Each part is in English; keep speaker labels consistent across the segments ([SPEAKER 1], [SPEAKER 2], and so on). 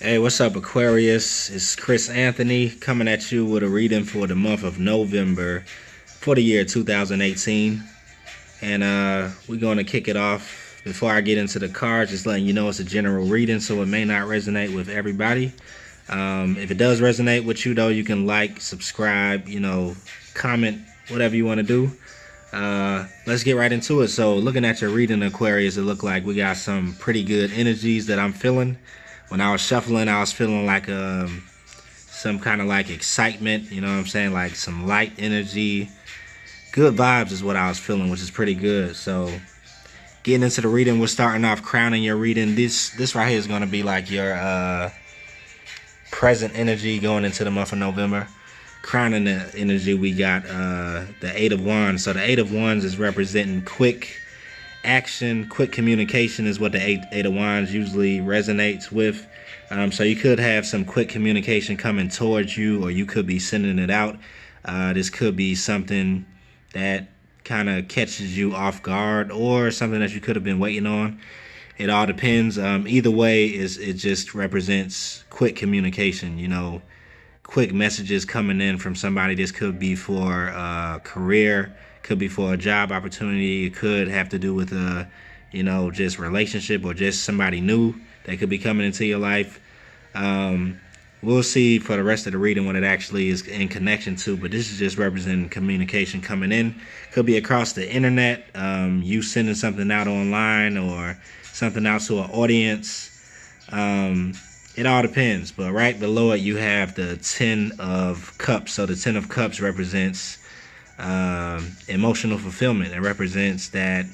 [SPEAKER 1] Hey, what's up, Aquarius? It's Chris Anthony coming at you with a reading for the month of November for the year 2018. And we're going to kick it off. Before I get into the cards, just letting you know it's a general reading, so it may not resonate with everybody. If it does resonate with you, though, you can like, subscribe, comment, whatever you want to do. Let's get right into it. So looking at your reading, Aquarius, it looked like we got some pretty good energies that I'm feeling. When I was shuffling, I was feeling like some kind of like excitement, you know what I'm saying? Like some light energy. Good vibes is what I was feeling, which is pretty good. So getting into the reading, we're starting off crowning your reading. This right here is going to be like your present energy going into the month of November. Crowning the energy, we got the Eight of Wands. So the Eight of Wands is representing quick action, quick communication is what the Eight of Wands usually resonates with. So you could have some quick communication coming towards you, or you could be sending it out. This could be something that kind of catches you off guard, or something that you could have been waiting on. It all depends. Either way, it just represents quick communication, quick messages coming in from somebody. This could be for a career, could be for a job opportunity. It could have to do with just relationship, or just somebody new that could be coming into your life. We'll see for the rest of the reading what it actually is in connection to, but this is just representing communication coming in. Could be across the internet, you sending something out online, or something out to an audience. It all depends, but right below it you have the Ten of Cups. So the Ten of Cups represents emotional fulfillment. It represents that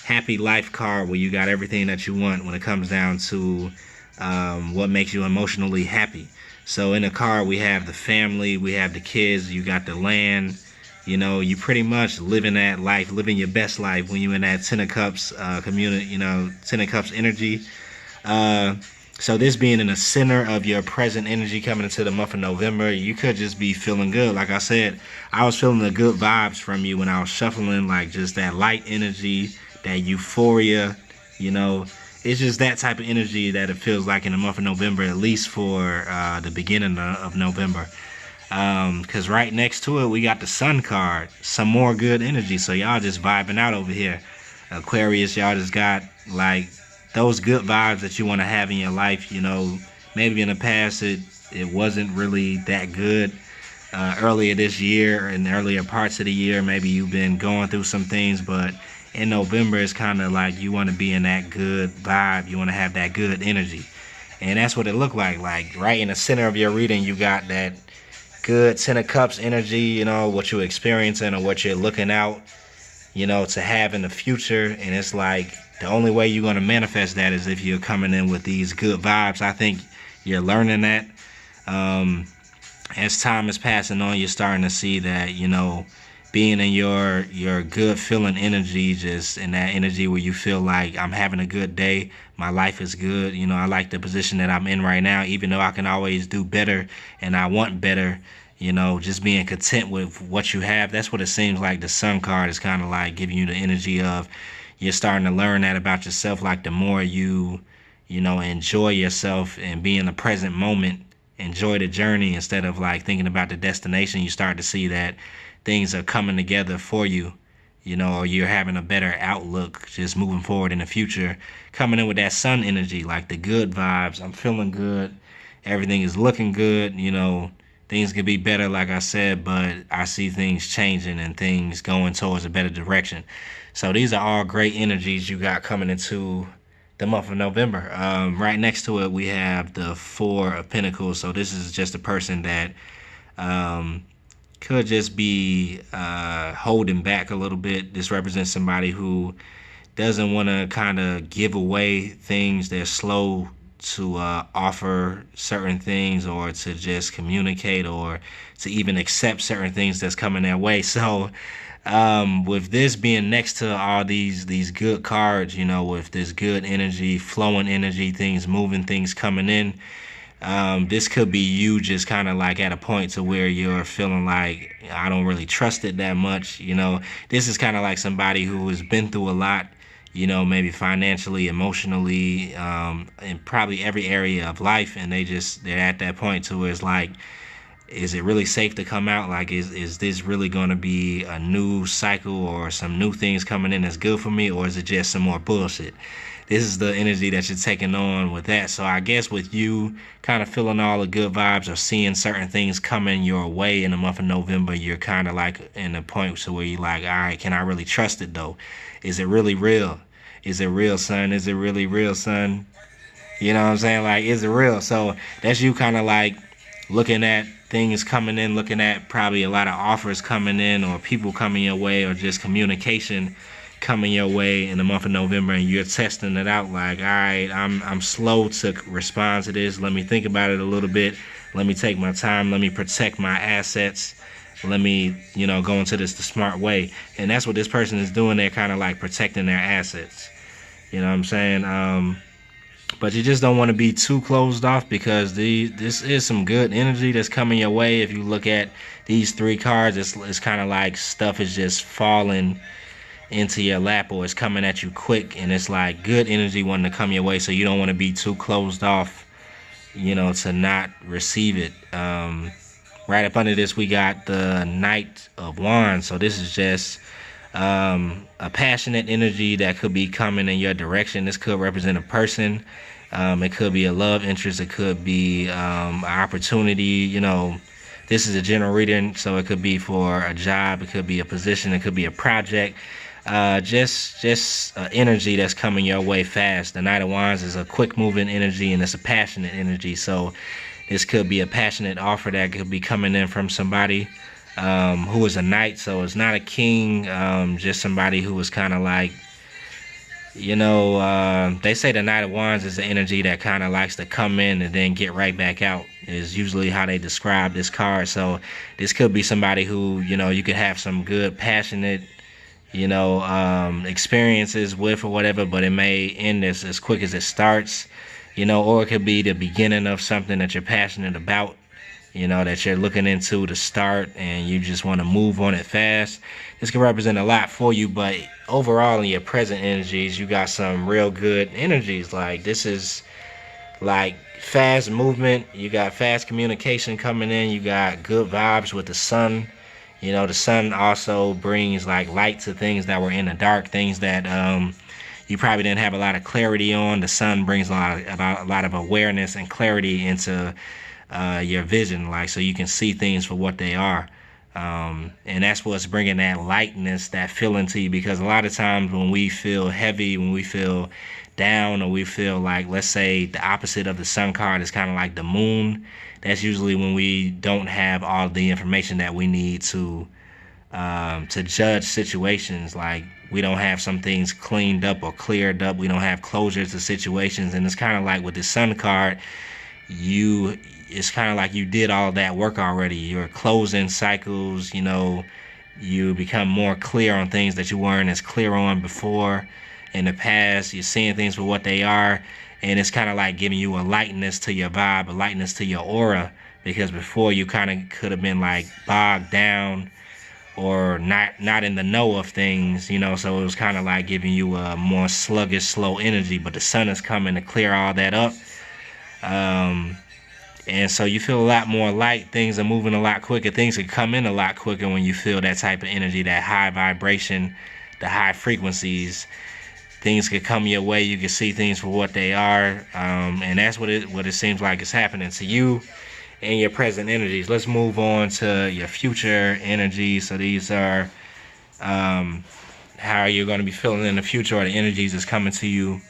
[SPEAKER 1] happy life card where you got everything that you want when it comes down to what makes you emotionally happy. So in the card we have the family, we have the kids, you got the land. You pretty much living that life, living your best life when you're in that Ten of Cups community, Ten of Cups energy. So this being in the center of your present energy coming into the month of November, you could just be feeling good. Like I said, I was feeling the good vibes from you when I was shuffling, like just that light energy, that euphoria, It's just that type of energy that it feels like in the month of November, at least for the beginning of November. Because right next to it, we got the Sun card, some more good energy. So y'all just vibing out over here. Aquarius, y'all just got like those good vibes that you want to have in your life. Maybe in the past it wasn't really that good. Earlier this year and earlier parts of the year, maybe you've been going through some things, but in November it's kind of like you want to be in that good vibe. You want to have that good energy, and that's what it looked like. Like right in the center of your reading, you got that good Ten of Cups energy. What you're experiencing or what you're looking out, to have in the future. And it's like the only way you're going to manifest that is if you're coming in with these good vibes. I think you're learning that. As time is passing on, you're starting to see that, being in your good feeling energy, just in that energy where you feel like I'm having a good day, my life is good. I like the position that I'm in right now, even though I can always do better and I want better. Just being content with what you have. That's what it seems like. The Sun card is kind of like giving you the energy of, you're starting to learn that about yourself. Like the more you enjoy yourself and be in the present moment, enjoy the journey instead of like thinking about the destination, you start to see that things are coming together for you, or you're having a better outlook just moving forward in the future. Coming in with that Sun energy, like the good vibes. I'm feeling good. Everything is looking good. Things could be better, like I said, but I see things changing and things going towards a better direction. So these are all great energies you got coming into the month of November. Right next to it, we have the Four of Pentacles. So this is just a person that could just be holding back a little bit. This represents somebody who doesn't want to kind of give away things. They're slow to offer certain things, or to just communicate, or to even accept certain things that's coming their way. So with this being next to all these good cards, with this good energy, flowing energy, things moving, things coming in, this could be you just kind of like at a point to where you're feeling like, I don't really trust it that much. This is kind of like somebody who has been through a lot, you know, maybe financially, emotionally, in probably every area of life, and they're at that point to where it's like, is it really safe to come out? Like, is this really going to be a new cycle or some new things coming in that's good for me, or is it just some more bullshit? This is the energy that you're taking on with that. So I guess with you kind of feeling all the good vibes or seeing certain things coming your way in the month of November, you're kind of like in a point to where you're like, all right, can I really trust it though? Is it really real? Is it real, son? Is it really real, son? You know what I'm saying? Like, is it real? So that's you kind of like looking at things coming in, looking at probably a lot of offers coming in or people coming your way or just communication coming your way in the month of November, and you're testing it out like, all right, I'm slow to respond to this. Let me think about it a little bit. Let me take my time. Let me protect my assets. Let me, you know, go into this the smart way. And that's what this person is doing. They're kind of like protecting their assets. You know what I'm saying? But you just don't want to be too closed off, because this is some good energy that's coming your way. If you look at these three cards, it's kind of like stuff is just falling into your lap, or it's coming at you quick, and it's like good energy wanting to come your way. So you don't want to be too closed off, you know, to not receive it. Right up under this, we got the Knight of Wands. So this is just a passionate energy that could be coming in your direction. This could represent a person. It could be a love interest. It could be an opportunity. You know, this is a general reading, so it could be for a job. It could be a position. It could be a project. Just energy that's coming your way fast. The Knight of Wands is a quick moving energy, and it's a passionate energy. So this could be a passionate offer that could be coming in from somebody who is a knight. So it's not a king, just somebody who is kind of like, you know, they say the Knight of Wands is the energy that kind of likes to come in and then get right back out, is usually how they describe this card. So this could be somebody who, you know, you could have some good passionate, you know, experiences with or whatever, but it may end as quick as it starts, you know, or it could be the beginning of something that you're passionate about, you know, that you're looking into to start, and you just want to move on it fast. This can represent a lot for you, but overall in your present energies, you got some real good energies. Like, this is like fast movement. You got fast communication coming in. You got good vibes with the sun. You know, the sun also brings like light to things that were in the dark, things that you probably didn't have a lot of clarity on. The sun brings a lot of awareness and clarity into your vision, like, so you can see things for what they are. And that's what's bringing that lightness, that feeling to you, because a lot of times when we feel heavy, when we feel down, or we feel like, let's say the opposite of the sun card is kind of like the moon, that's usually when we don't have all the information that we need to judge situations. Like, we don't have some things cleaned up or cleared up. We don't have closure to situations. And it's kind of like with the sun card, it's kind of like you did all that work already. You're closing cycles, you know, you become more clear on things that you weren't as clear on before in the past. You're seeing things for what they are, and it's kind of like giving you a lightness to your vibe, a lightness to your aura, because before you kind of could have been like bogged down or not in the know of things, you know. So it was kind of like giving you a more sluggish, slow energy, but the sun is coming to clear all that up. And so you feel a lot more light. Things are moving a lot quicker. Things can come in a lot quicker when you feel that type of energy, that high vibration, the high frequencies. Things could come your way. You can see things for what they are. And that's what it seems like is happening to you and your present energies. Let's move on to your future energies. So these are how you're going to be feeling in the future, or the energies that's coming to you.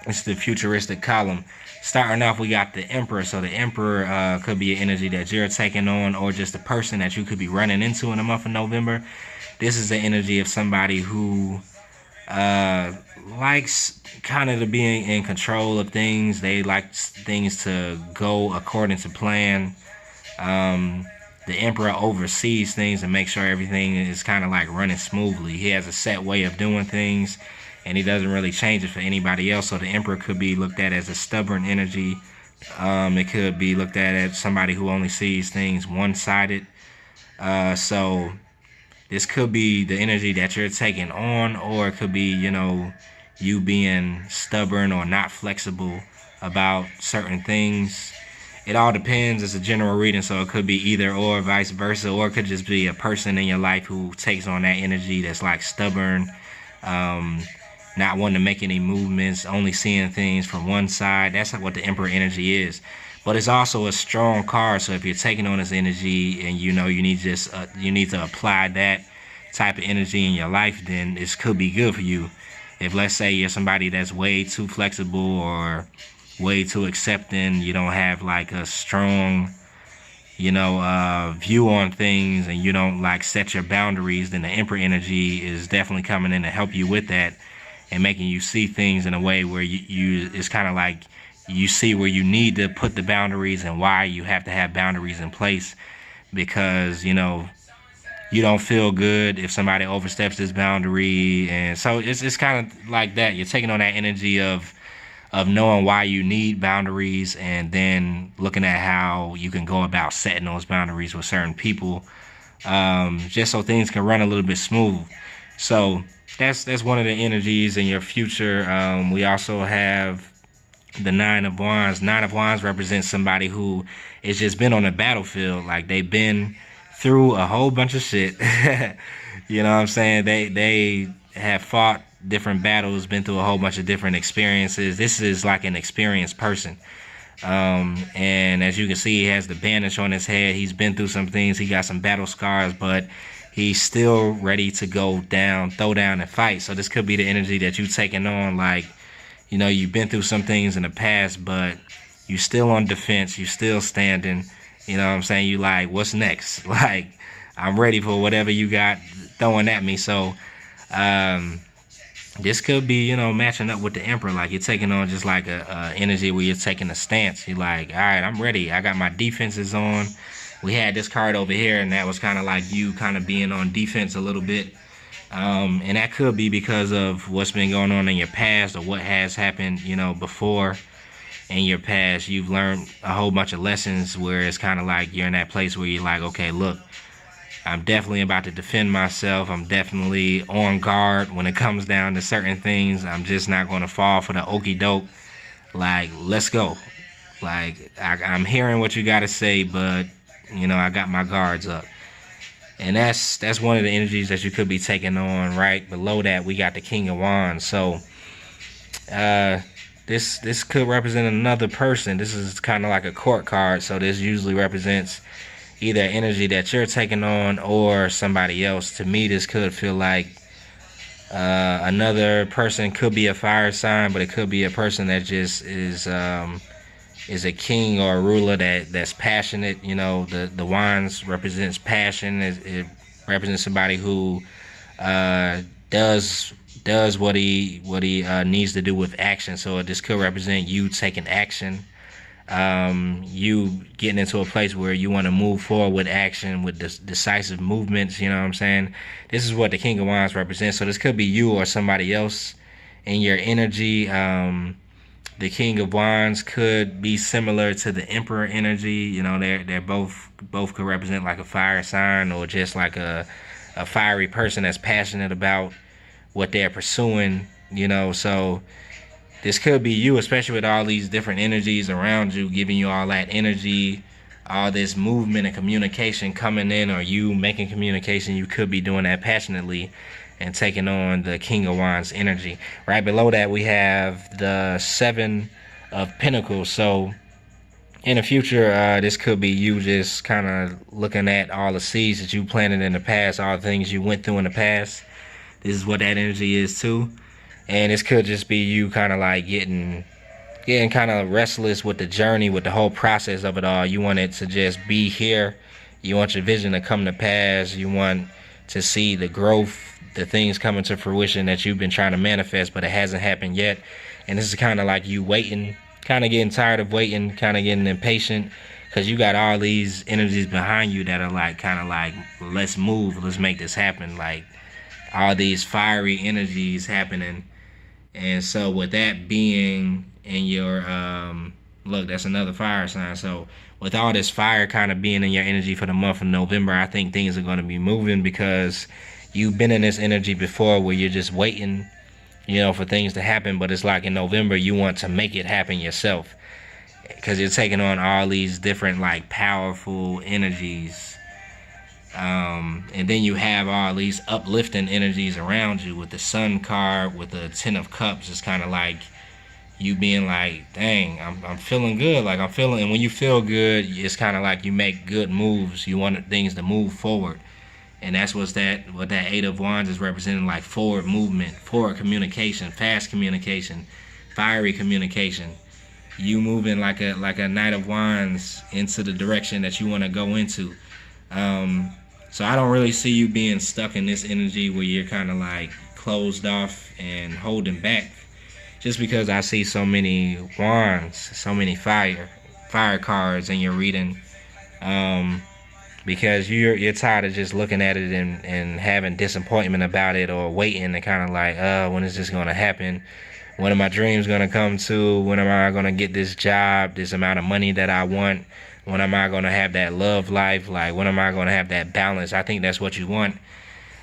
[SPEAKER 1] It's the futuristic column. Starting off, we got the Emperor. So the Emperor could be an energy that you're taking on, or just a person that you could be running into in the month of November. This is the energy of somebody who likes kind of to be in control of things. They like things to go according to plan. The Emperor oversees things and makes sure everything is kind of like running smoothly. He has a set way of doing things, and he doesn't really change it for anybody else. So the Emperor could be looked at as a stubborn energy. It could be looked at as somebody who only sees things one-sided. So this could be the energy that you're taking on, or it could be, you know, you being stubborn or not flexible about certain things. It all depends. It's a general reading, so it could be either or, vice versa, or it could just be a person in your life who takes on that energy that's like stubborn, not wanting to make any movements, only seeing things from one side. That's what the Emperor energy is. But it's also a strong card, so if you're taking on this energy and you know you need to apply that type of energy in your life, then this could be good for you. If, let's say, you're somebody that's way too flexible or way too accepting, you don't have like a strong, view on things, and you don't like set your boundaries, then the Emperor energy is definitely coming in to help you with that and making you see things in a way where you it's kind of like you see where you need to put the boundaries and why you have to have boundaries in place, because you don't feel good if somebody oversteps this boundary. And so it's kind of like that. You're taking on that energy of knowing why you need boundaries, and then looking at how you can go about setting those boundaries with certain people, just so things can run a little bit smooth. So that's one of the energies in your future. We also have the Nine of Wands. Nine of Wands represents somebody who has just been on the battlefield. Like, they've been through a whole bunch of shit. You know what I'm saying? They have fought different battles, been through a whole bunch of different experiences. This is like an experienced person. And as you can see, he has the bandage on his head. He's been through some things. He got some battle scars, but he's still ready to go down, throw down, and fight. So this could be the energy that you taking on. Like, you've been through some things in the past, but you still on defense. You still standing. You know what I'm saying? You like, what's next? Like, I'm ready for whatever you got throwing at me. So, this could be, matching up with the Emperor. Like, you're taking on just like a energy where you're taking a stance. You're like, all right, I'm ready. I got my defenses on. We had this card over here, and that was kind of like you kind of being on defense a little bit. And that could be because of what's been going on in your past, or what has happened, before in your past. You've learned a whole bunch of lessons where it's kind of like you're in that place where you're like, okay, look, I'm definitely about to defend myself. I'm definitely on guard when it comes down to certain things. I'm just not going to fall for the okie doke. Like, let's go. Like, I'm hearing what you got to say, but, I got my guards up. And that's one of the energies that you could be taking on. Right below that, we got the King of Wands. So, this could represent another person. This is kind of like a court card. So this usually represents either energy that you're taking on or somebody else. To me, this could feel like another person. Could be a fire sign, but it could be a person that just is a king or a ruler that's passionate. The wands represents passion. It represents somebody who does what he needs to do with action. So this could represent you taking action. You getting into a place where you want to move forward with action, with decisive movements. You know what I'm saying? This is what the King of Wands represents. So this could be you or somebody else in your energy. The King of Wands could be similar to the Emperor energy. They're both could represent like a fire sign, or just like a fiery person that's passionate about what they're pursuing. So this could be you, especially with all these different energies around you, giving you all that energy, all this movement and communication coming in, or you making communication. You could be doing that passionately and taking on the King of Wands energy. Right below that, we have the Seven of Pentacles. So in the future, this could be you just kind of looking at all the seeds that you planted in the past, all the things you went through in the past. This is what that energy is too. And this could just be you kind of like getting kind of restless with the journey, with the whole process of it all. You want it to just be here. You want your vision to come to pass. You want to see the growth, the things coming to fruition that you've been trying to manifest, but it hasn't happened yet. And this is kind of like you waiting, kind of getting tired of waiting, kind of getting impatient, because you got all these energies behind you that are like kind of like, let's move, let's make this happen. Like, all these fiery energies happening. And so with that being in your look, that's another fire sign. So with all this fire kind of being in your energy for the month of November, I think things are going to be moving, because you've been in this energy before where you're just waiting for things to happen. But it's like in November, you want to make it happen yourself, because you're taking on all these different like powerful energies. And then you have all these uplifting energies around you with the Sun card, with the Ten of Cups. It's kind of like you being like, dang, I'm feeling good. Like I'm feeling, and when you feel good, it's kind of like you make good moves. You want things to move forward. And that's what that Eight of Wands is representing, like forward movement, forward communication, fast communication, fiery communication. You moving like a Knight of Wands into the direction that you want to go into. So I don't really see you being stuck in this energy where you're kind of like closed off and holding back. Just because I see so many wands, so many fire cards in your reading. Because you're tired of just looking at it and having disappointment about it, or waiting and kind of like, when is this going to happen? When are my dreams going to come to? When am I going to get this job, this amount of money that I want? When am I going to have that love life? Like, when am I going to have that balance? I think that's what you want.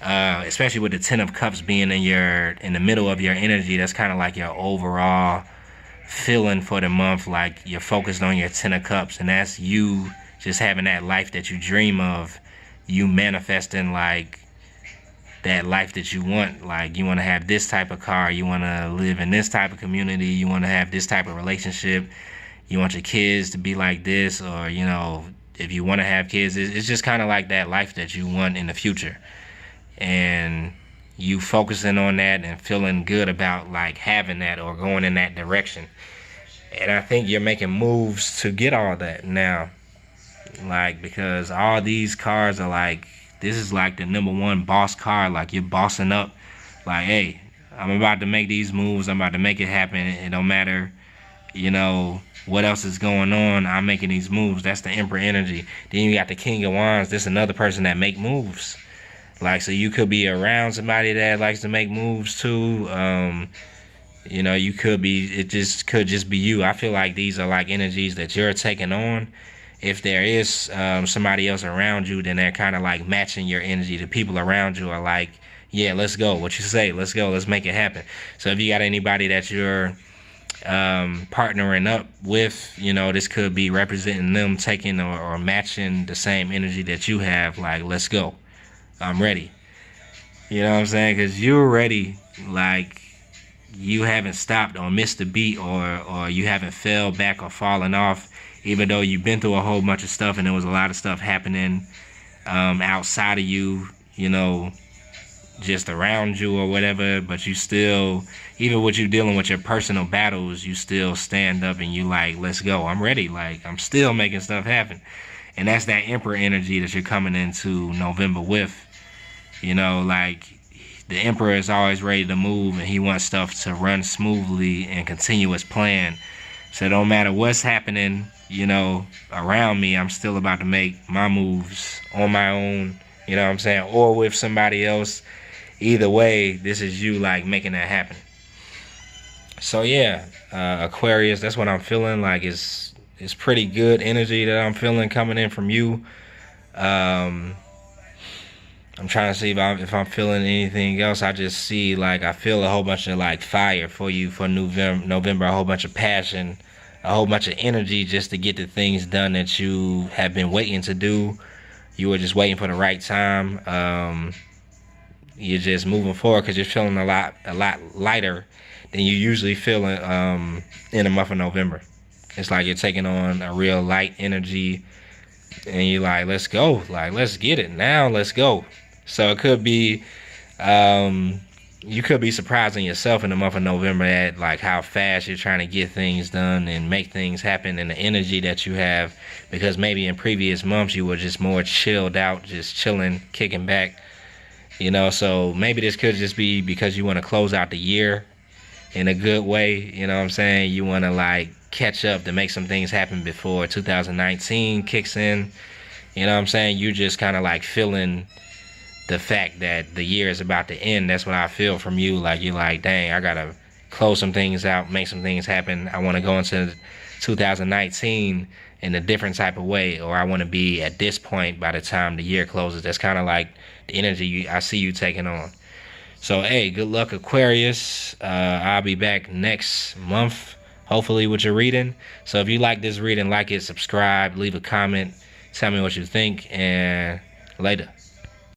[SPEAKER 1] Especially with the Ten of Cups being in the middle of your energy. That's kind of like your overall feeling for the month. Like you're focused on your Ten of Cups, and that's you just having that life that you dream of. You manifesting like that life that you want. Like you want to have this type of car, you want to live in this type of community, you want to have this type of relationship, you want your kids to be like this, or if you want to have kids, it's just kind of like that life that you want in the future. And you focusing on that and feeling good about like having that or going in that direction. And I think you're making moves to get all that now. Like, because all these cards are like, this is like the #1 boss card. Like you're bossing up. Like, hey, I'm about to make these moves. I'm about to make it happen. It don't matter, what else is going on. I'm making these moves. That's the Emperor energy. Then you got the King of Wands. This is another person that make moves. Like, so you could be around somebody that likes to make moves too. You could be, could just be you. I feel like these are like energies that you're taking on. If there is somebody else around you, then they're kind of like matching your energy. The people around you are like, yeah, let's go. What you say? Let's go. Let's make it happen. So if you got anybody that you're partnering up with, this could be representing them taking or matching the same energy that you have. Like, let's go. I'm ready. You know what I'm saying? Because you're ready. Like, you haven't stopped or missed a beat, or you haven't fell back or fallen off, even though you've been through a whole bunch of stuff and there was a lot of stuff happening outside of you, just around you or whatever. But you still, even with you dealing with your personal battles, you still stand up and you like, let's go. I'm ready. Like, I'm still making stuff happen. And that's that Emperor energy that you're coming into November with. Like the Emperor is always ready to move, and he wants stuff to run smoothly and continue his plan. So no matter what's happening, around me, I'm still about to make my moves on my own, what I'm saying, or with somebody else. Either way, this is you like making that happen. So yeah, Aquarius, that's what I'm feeling. Like it's pretty good energy that I'm feeling coming in from you. I'm trying to see if I'm feeling anything else. I just see, like, I feel a whole bunch of, like, fire for you for November, a whole bunch of passion, a whole bunch of energy just to get the things done that you have been waiting to do. You were just waiting for the right time. You're just moving forward because you're feeling a lot lighter than you usually feel in the month of November. It's like you're taking on a real light energy, and you're like, let's go. Like, let's get it now. Let's go. So it could be, you could be surprising yourself in the month of November at like how fast you're trying to get things done and make things happen, and the energy that you have, because maybe in previous months you were just more chilled out, just chilling, kicking back, so maybe this could just be because you want to close out the year in a good way, what I'm saying? You want to like catch up to make some things happen before 2019 kicks in, what I'm saying? You just kind of like feeling the fact that the year is about to end. That's what I feel from you. Like, you're like, dang, I gotta close some things out, make some things happen. I want to go into 2019 in a different type of way, or I want to be at this point by the time the year closes. That's kind of like the energy I see you taking on. So, hey, good luck, Aquarius. I'll be back next month, hopefully, with your reading. So if you like this reading, like it, subscribe, leave a comment, tell me what you think, and later.